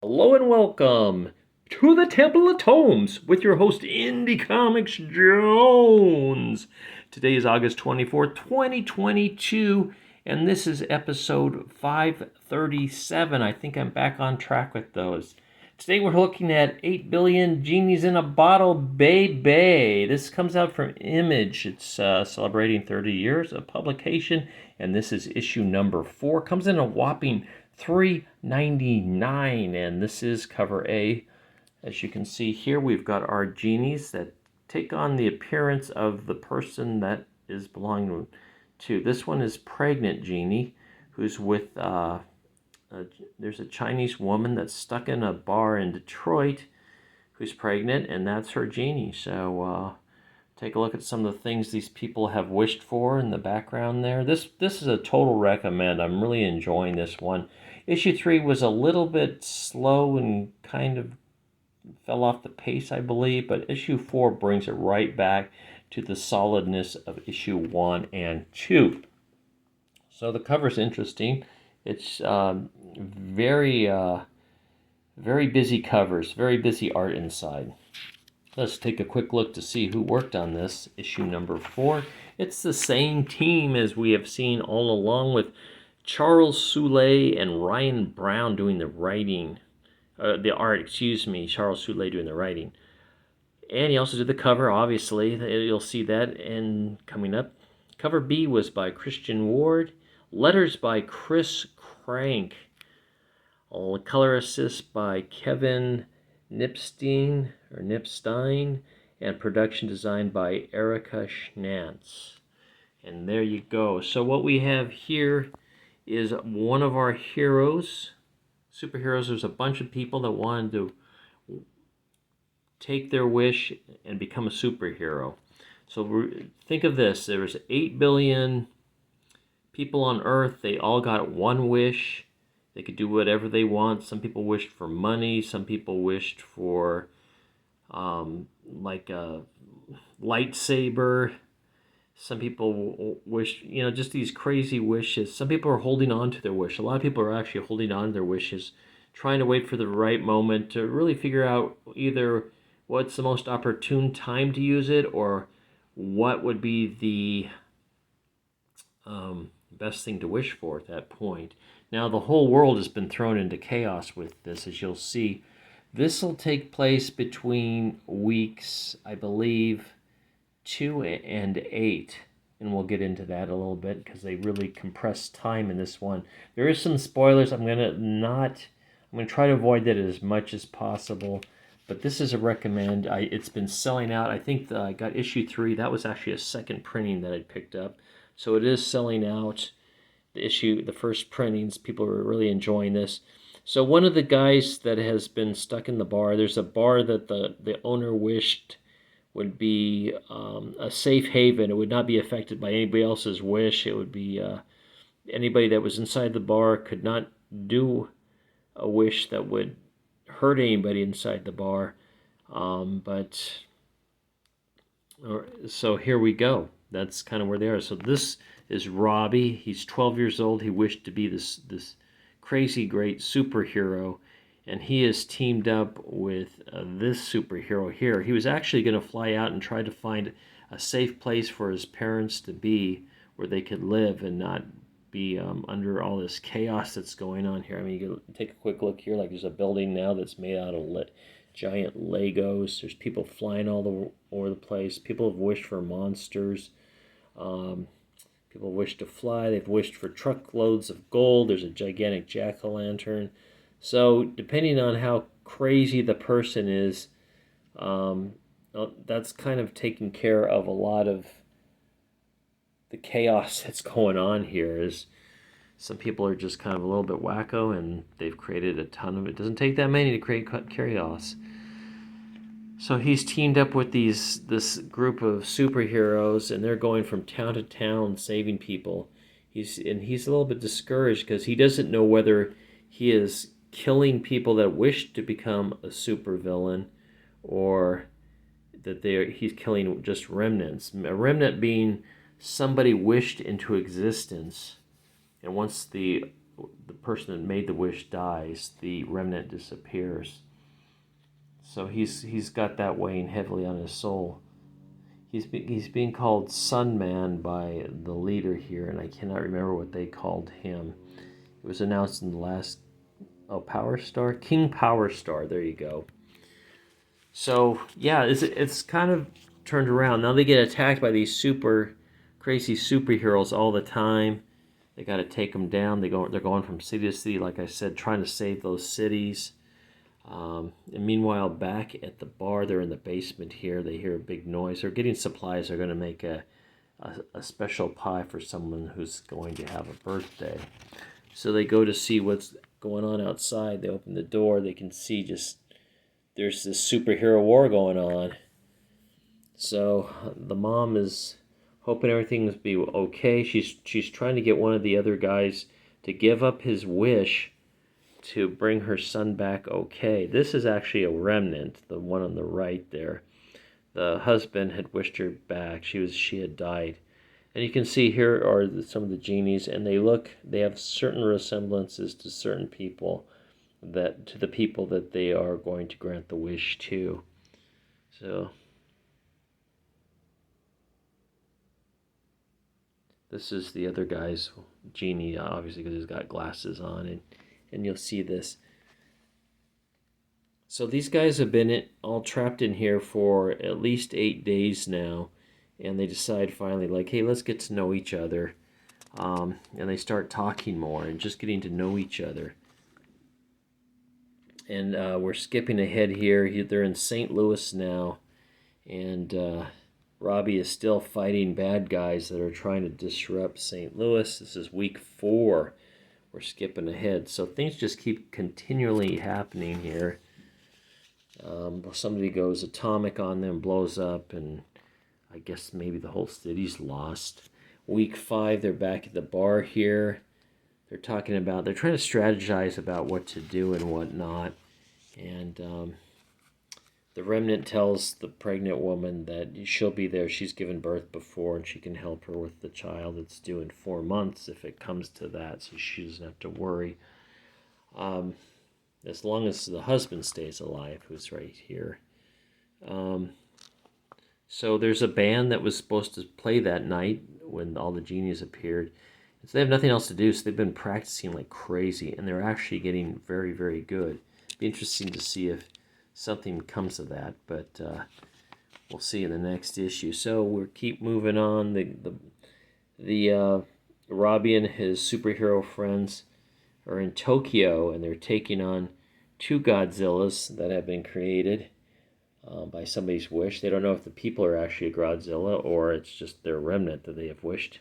Hello and welcome to the Temple of Tomes with your host, Indie Comics Jones. Today is August 24th, 2022, and this is episode 537. I think I'm back on track with those. Today we're looking at 8 Billion Genies in a Bottle, Baby. This comes out from Image. It's celebrating 30 years of publication, and this is issue number 4. Comes in a whopping $3.99, and this is cover A. As you can see here, we've got our genies that take on the appearance of the person that is belonging to. This one is pregnant genie, who's with there's a Chinese woman that's stuck in a bar in Detroit who's pregnant, and that's her genie. So take a look at some of the things these people have wished for in the background there. This is a total recommend. I'm really enjoying this one. Issue 3 was a little bit slow and kind of fell off the pace, I believe, but issue 4 brings it right back to the solidness of issue 1 and 2. So the cover's interesting. It's very busy covers, very busy art inside. Let's take a quick look to see who worked on this, issue number 4. It's the same team as we have seen all along, with Charles Soule and Ryan Brown doing the writing. Charles Soule doing the writing. And he also did the cover, obviously. You'll see that. And coming up, cover B was by Christian Ward. Letters by Chris Crank. Color assist by Kevin Nipstein, and production design by Erica Schnantz. And there you go. So what we have here is one of our heroes, superheroes. There's a bunch of people that wanted to take their wish and become a superhero. So think of this. There was 8 billion people on Earth. They all got one wish. They could do whatever they want. Some people wished for money. Some people wished for like a lightsaber. Some people wished, just these crazy wishes. Some people are holding on to their wish. A lot of people are actually holding on to their wishes, trying to wait for the right moment to really figure out either what's the most opportune time to use it, or what would be the best thing to wish for at that point. Now, the whole world has been thrown into chaos with this, as you'll see. This will take place between weeks, I believe, 2 and 8. And we'll get into that a little bit because they really compress time in this one. There is some spoilers. I'm going to try to avoid that as much as possible. But this is a recommend. It's been selling out. I think I got issue 3. That was actually a second printing that I picked up. So it is selling out. The first printings, people are really enjoying this. So one of the guys that has been stuck in the bar, there's a bar that the owner wished would be a safe haven. It would not be affected by anybody else's wish. It would be anybody that was inside the bar could not do a wish that would hurt anybody inside the bar. So here we go. That's kind of where they are. So this is Robbie. He's 12 years old. He wished to be this crazy great superhero, and he is teamed up with this superhero here. He was actually going to fly out and try to find a safe place for his parents to be, where they could live and not be under all this chaos that's going on here. I mean, you can take a quick look here. Like, there's a building now that's made out of giant Legos. There's people flying all over the place. People have wished for monsters. People wish to fly. They've wished for truckloads of gold. There's a gigantic jack-o'-lantern. So depending on how crazy the person is, that's kind of taking care of a lot of the chaos that's going on here. Is some people are just kind of a little bit wacko, and they've created a ton of it. It doesn't take that many to create chaos. So he's teamed up with this group of superheroes, and they're going from town to town saving people. He's a little bit discouraged because he doesn't know whether he is killing people that wish to become a supervillain, or that he's killing just remnants. A remnant being somebody wished into existence, and once the the person that made the wish dies, the remnant disappears. So he's got that weighing heavily on his soul. He's being called Sun Man by the leader here, and I cannot remember what they called him. It was announced in the last Power Star, King Power Star. There you go. So yeah, it's kind of turned around. Now they get attacked by these super crazy superheroes all the time. They got to take them down. They're going from city to city, like I said, trying to save those cities. And meanwhile, back at the bar, they're in the basement here. They hear a big noise. They're getting supplies. They're going to make a special pie for someone who's going to have a birthday. So they go to see what's going on outside. They open the door. They can see there's this superhero war going on. So the mom is hoping everything's be okay. She's trying to get one of the other guys to give up his wish to bring her son back okay. This is actually a remnant, the one on the right there. The husband had wished her back. She had died. And you can see here are some of the genies, and they have certain resemblances to certain people, to the people that they are going to grant the wish to. So this is the other guy's genie, obviously, because he's got glasses on, and you'll see this. So these guys have been all trapped in here for at least 8 days now, and they decide finally, like, hey, let's get to know each other. And they start talking more and just getting to know each other. And we're skipping ahead here. They're in St. Louis now, and Robbie is still fighting bad guys that are trying to disrupt St. Louis. This is week 4. We're skipping ahead. So things just keep continually happening here. Somebody goes atomic on them, blows up, and I guess maybe the whole city's lost. Week 5, they're back at the bar here. They're trying to strategize about what to do and what not. And the remnant tells the pregnant woman that she'll be there. She's given birth before, and she can help her with the child that's due in 4 months if it comes to that, so she doesn't have to worry. As long as the husband stays alive, who's right here. So there's a band that was supposed to play that night when all the genies appeared. So they have nothing else to do, so they've been practicing like crazy, and they're actually getting very, very good. It'd be interesting to see if something comes of that, but we'll see in the next issue. So we'll keep moving on. The Robbie and his superhero friends are in Tokyo, and they're taking on 2 Godzillas that have been created by somebody's wish. They don't know if the people are actually a Godzilla or it's just their remnant that they have wished.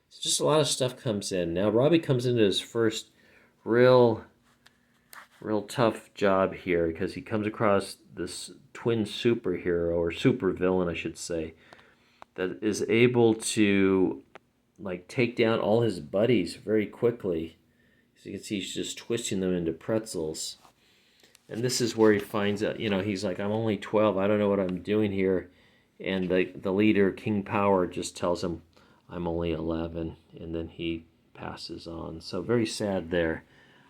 So just a lot of stuff comes in. Now Robbie comes into his first real tough job here because he comes across this twin superhero, or supervillain I should say, that is able to like take down all his buddies very quickly. As you can see, he's just twisting them into pretzels. And this is where he finds out, he's like, I'm only 12, I don't know what I'm doing here. And the leader, King Power, just tells him, I'm only 11, and then he passes on. So very sad there.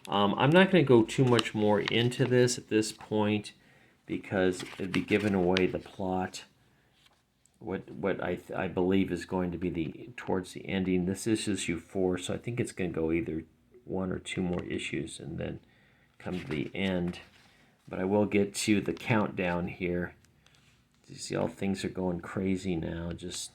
I'm not going to go too much more into this at this point because it'd be giving away the plot. What I believe is going to be towards the ending. This is issue 4, so I think it's going to go either 1 or 2 more issues and then come to the end. But I will get to the countdown here. You see, all things are going crazy now. Just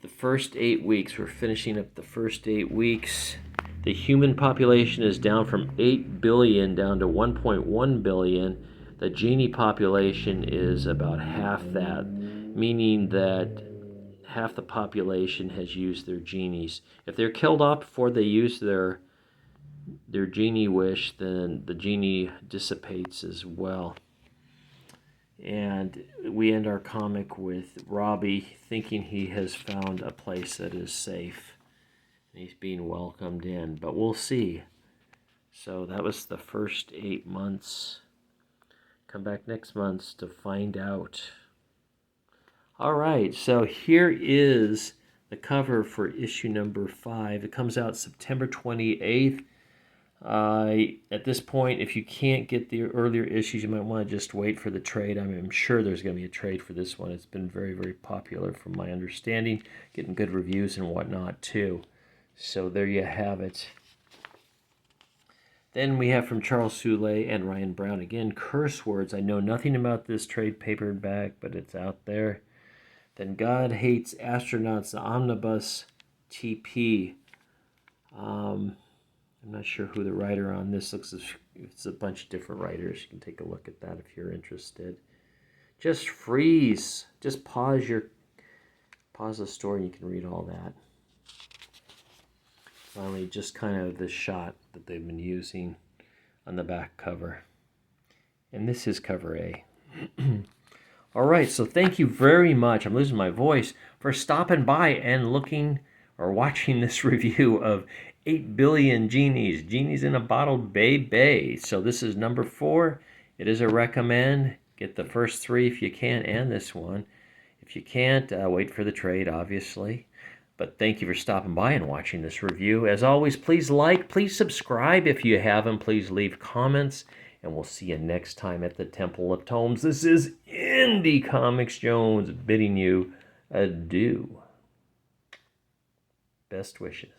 the first 8 weeks. We're finishing up the first 8 weeks. The human population is down from 8 billion down to 1.1 billion. The genie population is about half that, meaning that half the population has used their genies. If they're killed off before they use their genie wish, then the genie dissipates as well. And we end our comic with Robbie thinking he has found a place that is safe. And he's being welcomed in, but we'll see. So that was the first 8 months. Come back next month to find out. All right, so here is the cover for issue number 5. It comes out September 28th. At this point, if you can't get the earlier issues, you might want to just wait for the trade. I mean, I'm sure there's going to be a trade for this one. It's been very, very popular from my understanding, getting good reviews and whatnot too. So there you have it. Then we have from Charles Soule and Ryan Brown, again, Curse Words. I know nothing about this trade paperback, but it's out there. Then God Hates Astronauts, the Omnibus TP. I'm not sure who the writer on this looks. It's a bunch of different writers. You can take a look at that if you're interested. Just freeze. Just pause the story and you can read all that. Finally, just kind of the shot that they've been using on the back cover. And this is cover A. All right, so thank you very much. I'm losing my voice for stopping by and looking or watching this review of 8 billion Genies. Genies in a Bottle, baby. So this is number 4. It is a recommend. Get the first 3 if you can, and this one. If you can't, wait for the trade, obviously. But thank you for stopping by and watching this review. As always, please like, please subscribe if you haven't. Please leave comments. And we'll see you next time at the Temple of Tomes. This is Indie Comics Jones bidding you adieu. Best wishes.